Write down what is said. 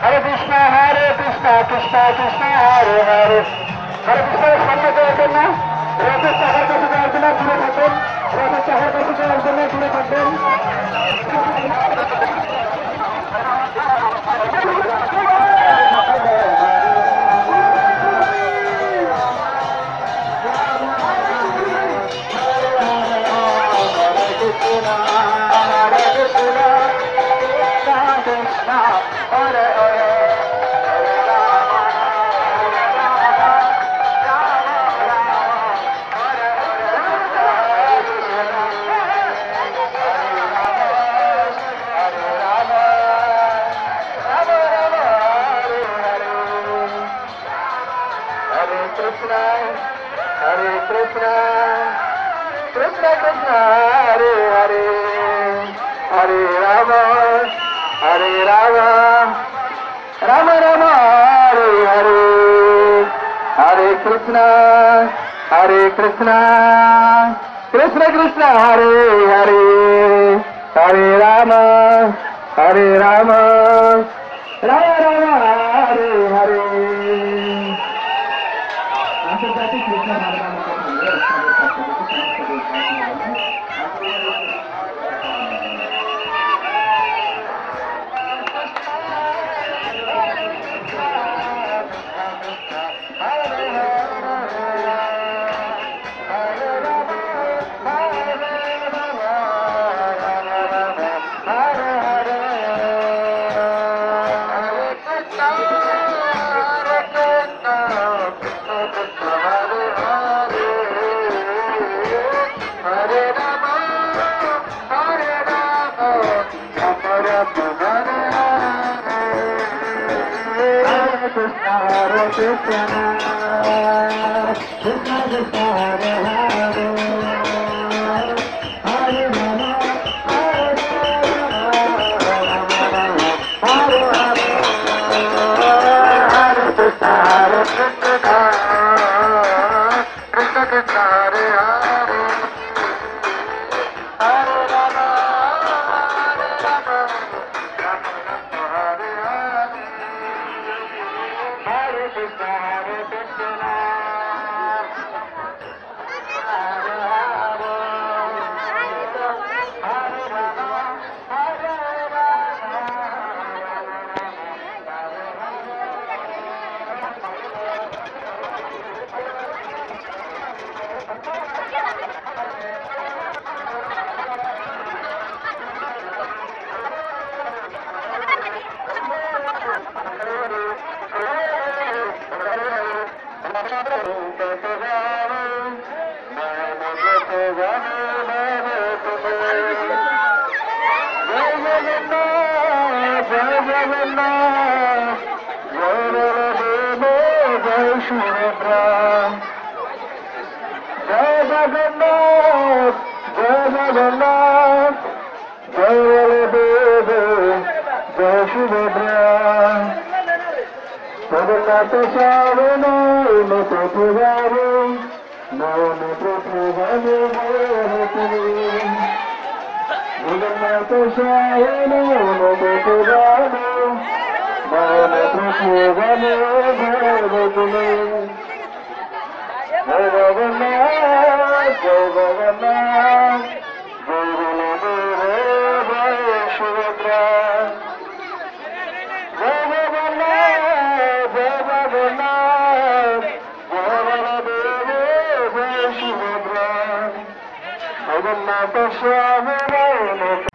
Hare Krishna, Krishna Krishna, Hare Hare. Hare Krishna, সামনে যাওয়ার জন্য রথের চাকার কাছে যাওয়ার জন্য দূরে থাকবেন, রথের চাকার কাছে যাওয়ার জন্য দূরে থাকবেন। Hare Krishna, Krishna Krishna, Hare Hare, Hare Rama, Hare Rama, Rama Rama, Hare Hare, Hare Krishna, Krishna Krishna, Hare Hare, Hare Rama, Rama Rama, Hare Hare. আন্তর্জাতিক Krishna ভারতাঙ্গ Hare Krishna, Krishna Krishna, Hare Hare, Hare Rama, Hare Rama, Hare Hare, Hare Krishna, Krishna Krishna, Hare Hare, Hare Rama, Hare Rama, Hare Hare. Hare Krishna, Hare Krishna, Hare Hare, Hare Rama, Hare Jagannatha Swami